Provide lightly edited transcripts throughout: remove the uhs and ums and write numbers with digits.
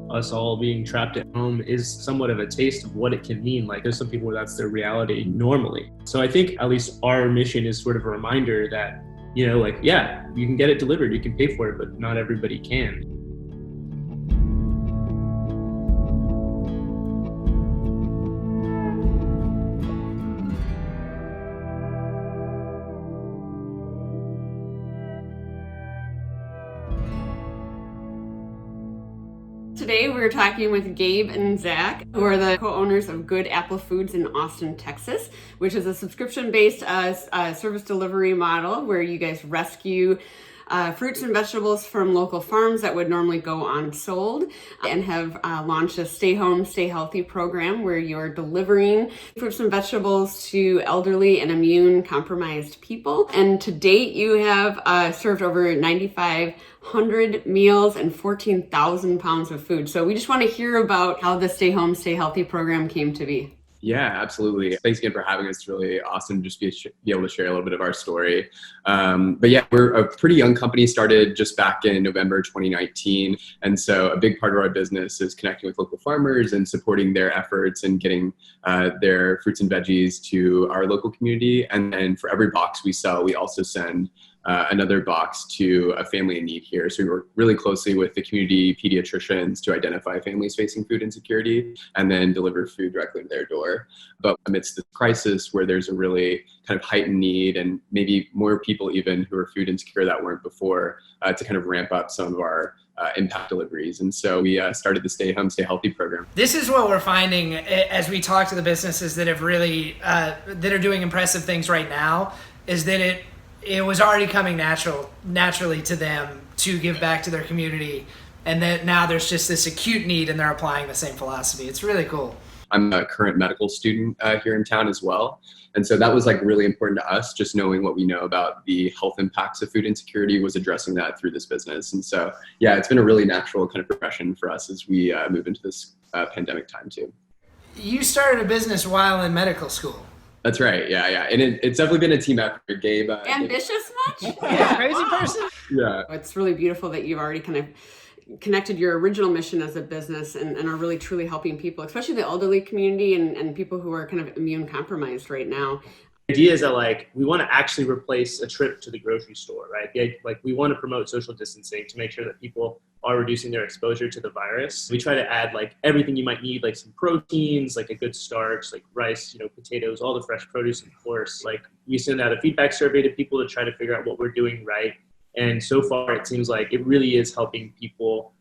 us all being trapped at home is somewhat of a taste of what it can mean. Like there's some people where that's their reality normally. So I think at least our mission is sort of a reminder that, like, yeah, you can get it delivered, you can pay for it, but not everybody can. Today we're talking with Gabe and Zach, who are the co-owners of Good Apple Foods in Austin, Texas, which is a subscription-based service delivery model where you guys rescue fruits and vegetables from local farms that would normally go unsold, and have launched a Stay Home, Stay Healthy program where you're delivering fruits and vegetables to elderly and immune compromised people. And to date, you have served over 9,500 meals and 14,000 pounds of food. So we just want to hear about how the Stay Home, Stay Healthy program came to be. Yeah, absolutely. Thanks again for having us. It's really awesome to just be able to share a little bit of our story. But yeah, we're a pretty young company, started just back in November 2019. And so a big part of our business is connecting with local farmers and supporting their efforts and getting their fruits and veggies to our local community. And then for every box we sell, we also send another box to a family in need here. So we work really closely with the community pediatricians to identify families facing food insecurity and then deliver food directly to their door. But amidst this crisis where there's a really kind of heightened need and maybe more people even who are food insecure that weren't before, to kind of ramp up some of our impact deliveries. And so we started the Stay Home, Stay Healthy program. This is what we're finding as we talk to the businesses that have really, that are doing impressive things right now, is that it was already coming naturally to them to give back to their community, and that now there's just this acute need and they're applying the same philosophy. It's really cool. I'm a current medical student here in town as well. And so that was like really important to us, just knowing what we know about the health impacts of food insecurity was addressing that through this business. And so, yeah, it's been a really natural kind of progression for us as we move into this pandemic time too. You started a business while in medical school. That's right. Yeah. And it's definitely been a team effort. Gabe. Ambitious much? Yeah, crazy person. Yeah. It's really beautiful that you've already kind of connected your original mission as a business and are really truly helping people, especially the elderly community and people who are kind of immune compromised right now. The idea is that like we want to actually replace a trip to the grocery store, right? Like we want to promote social distancing to make sure that people are reducing their exposure to the virus. We try to add like everything you might need, like some proteins, like a good starch, like rice, potatoes, all the fresh produce, of course. Like we send out a feedback survey to people to try to figure out what we're doing right. And so far it seems like it really is helping people,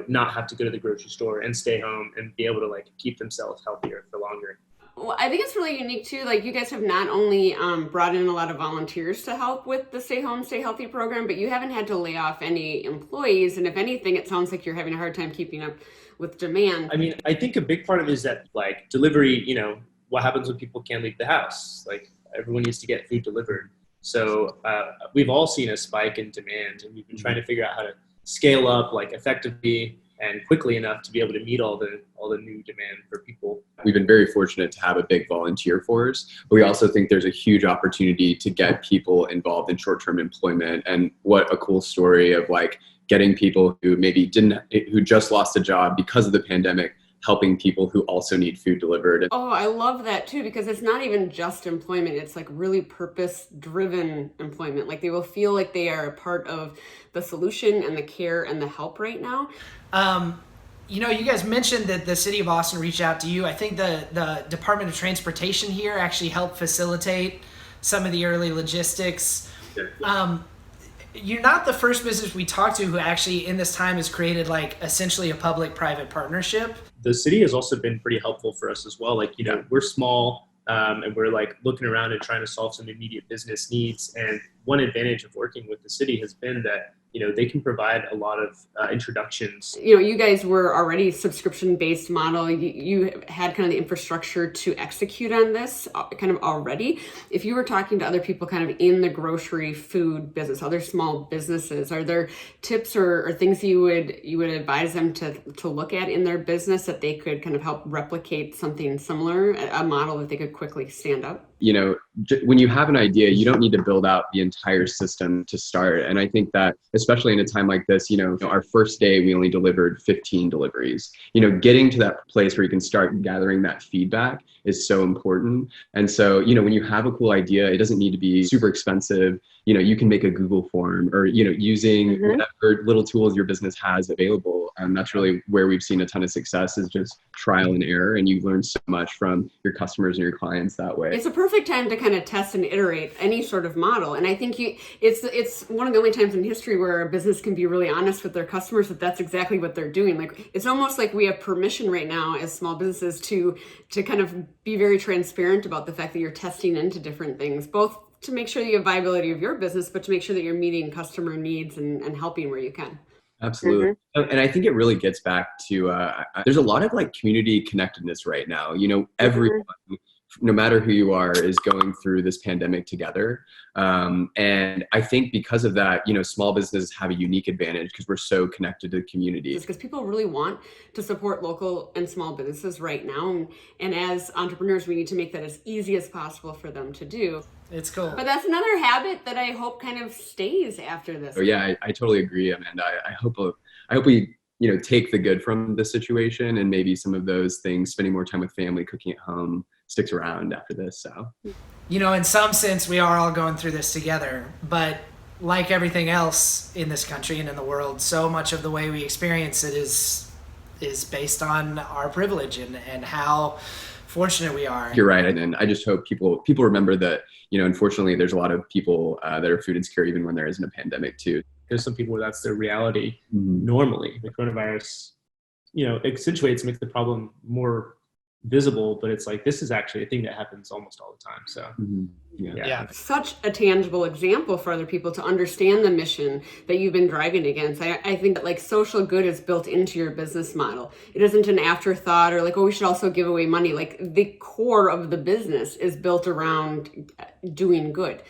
not have to go to the grocery store and stay home and be able to like keep themselves healthier for longer. Well, I think it's really unique too. Like you guys have not only brought in a lot of volunteers to help with the Stay Home, Stay Healthy program, but you haven't had to lay off any employees. And if anything, it sounds like you're having a hard time keeping up with demand. I mean, I think a big part of it is that like delivery, what happens when people can't leave the house? Like everyone needs to get food delivered. So we've all seen a spike in demand, and we've been trying to figure out how to scale up like effectively and quickly enough to be able to meet all the new demand for people. We've been very fortunate to have a big volunteer force, but we also think there's a huge opportunity to get people involved in short-term employment. And what a cool story of like getting people who maybe who just lost a job because of the pandemic, helping people who also need food delivered. Oh, I love that too, because it's not even just employment. It's like really purpose-driven employment. Like they will feel like they are a part of the solution and the care and the help right now. You guys mentioned that the city of Austin reached out to you. I think the Department of Transportation here actually helped facilitate some of the early logistics. You're not the first business we talked to who actually in this time has created like essentially a public-private partnership. The city has also been pretty helpful for us as well. Like, we're small and we're like looking around and trying to solve some immediate business needs. And one advantage of working with the city has been that they can provide a lot of introductions. You guys were already subscription-based model. You had kind of the infrastructure to execute on this kind of already. If you were talking to other people kind of in the grocery food business, other small businesses, are there tips or things you would advise them to look at in their business that they could kind of help replicate something similar, a model that they could quickly stand up? when you have an idea, you don't need to build out the entire system to start. And I think that especially in a time like this, our first day, we only delivered 15 deliveries. Getting to that place where you can start gathering that feedback is so important. And so, when you have a cool idea, it doesn't need to be super expensive. You can make a Google form or, using whatever little tools your business has available. And that's really where we've seen a ton of success, is just trial and error. And you learn so much from your customers and your clients that way. It's a perfect time to kind of test and iterate any sort of model. And I think it's one of the only times in history where a business can be really honest with their customers that that's exactly what they're doing. Like, it's almost like we have permission right now as small businesses to kind of be very transparent about the fact that you're testing into different things, both to make sure that you have viability of your business, but to make sure that you're meeting customer needs and helping where you can. Absolutely. And I think it really gets back to, there's a lot of like community connectedness right now. Everyone, no matter who you are, is going through this pandemic together. And I think because of that, small businesses have a unique advantage because we're so connected to the community. Because people really want to support local and small businesses right now. And as entrepreneurs, we need to make that as easy as possible for them to do. It's cool. But that's another habit that I hope kind of stays after this. Oh yeah, I totally agree, Amanda. I hope we take the good from the situation, and maybe some of those things, spending more time with family, cooking at home, sticks around after this. So, in some sense, we are all going through this together. But like everything else in this country and in the world, so much of the way we experience it is based on our privilege and how fortunate we are. You're right. And I just hope people remember that, unfortunately, there's a lot of people that are food insecure even when there isn't a pandemic too. There's some people where that's their reality normally. The coronavirus, accentuates, makes the problem more visible, but it's like, this is actually a thing that happens almost all the time. So yeah. Such a tangible example for other people to understand the mission that you've been driving against. I think that like social good is built into your business model. It isn't an afterthought or like, oh, we should also give away money. Like, the core of the business is built around doing good.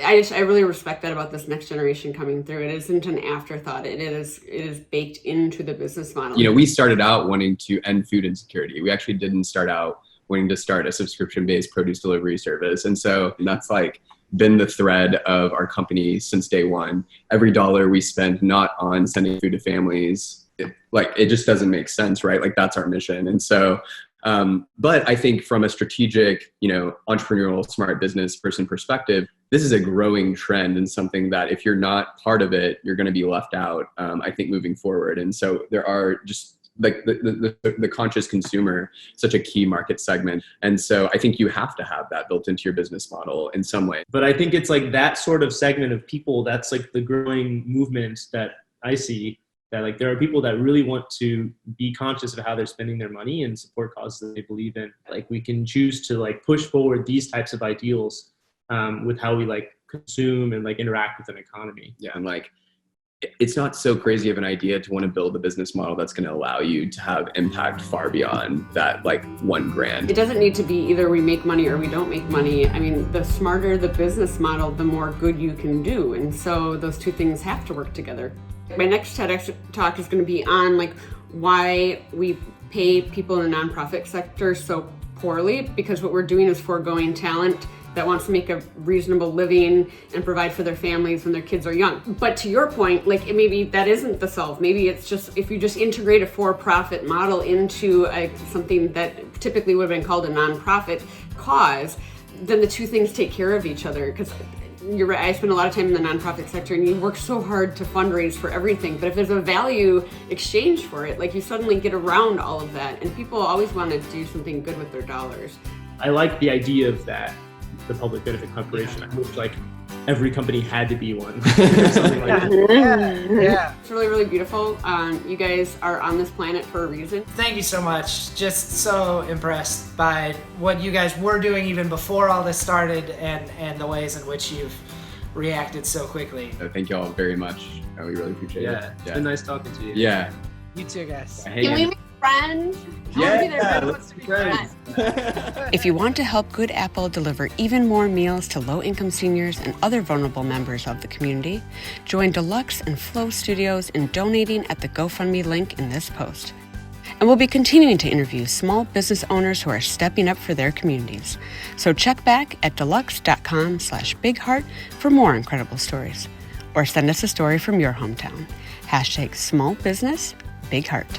I really respect that about this next generation coming through. It isn't an afterthought. It is baked into the business model. We started out wanting to end food insecurity. We actually didn't start out wanting to start a subscription-based produce delivery service. And so that's like been the thread of our company since day one. Every dollar we spend not on sending food to families, it just doesn't make sense, right? Like, that's our mission. And so, but I think from a strategic, entrepreneurial, smart business person perspective, this is a growing trend and something that if you're not part of it, you're going to be left out, I think, moving forward. And so there are just like the conscious consumer, such a key market segment. And so I think you have to have that built into your business model in some way. But I think it's like that sort of segment of people, that's like the growing movement that I see, that like there are people that really want to be conscious of how they're spending their money and support causes that they believe in. Like, we can choose to like push forward these types of ideals with how we like consume and like interact with an economy. Yeah, and like, it's not so crazy of an idea to want to build a business model that's going to allow you to have impact far beyond that, like, $1,000. It doesn't need to be either we make money or we don't make money. I mean, the smarter the business model, the more good you can do. And so those two things have to work together. My next TEDx talk is going to be on like why we pay people in the nonprofit sector so poorly, because what we're doing is foregoing talent that wants to make a reasonable living and provide for their families when their kids are young. But to your point, like, maybe that isn't the solve. Maybe it's just, if you just integrate a for-profit model into something that typically would have been called a nonprofit cause, then the two things take care of each other. Because you're right, I spend a lot of time in the nonprofit sector and you work so hard to fundraise for everything. But if there's a value exchange for it, like, you suddenly get around all of that. And people always want to do something good with their dollars. I like the idea of that. The public benefit corporation. I wish like every company had to be one. Something like that. Yeah. It's really, really beautiful. You guys are on this planet for a reason. Thank you so much. Just so impressed by what you guys were doing even before all this started, and the ways in which you've reacted so quickly. Thank you all very much. We really appreciate it. It's been nice talking to you. Yeah. You too, guys. Can we make friends? Let's be friends. If you want to help Good Apple deliver even more meals to low-income seniors and other vulnerable members of the community, join Deluxe and Flow Studios in donating at the GoFundMe link in this post. And we'll be continuing to interview small business owners who are stepping up for their communities. So check back at deluxe.com/bigheart for more incredible stories. Or send us a story from your hometown. #SmallBusinessBigHeart.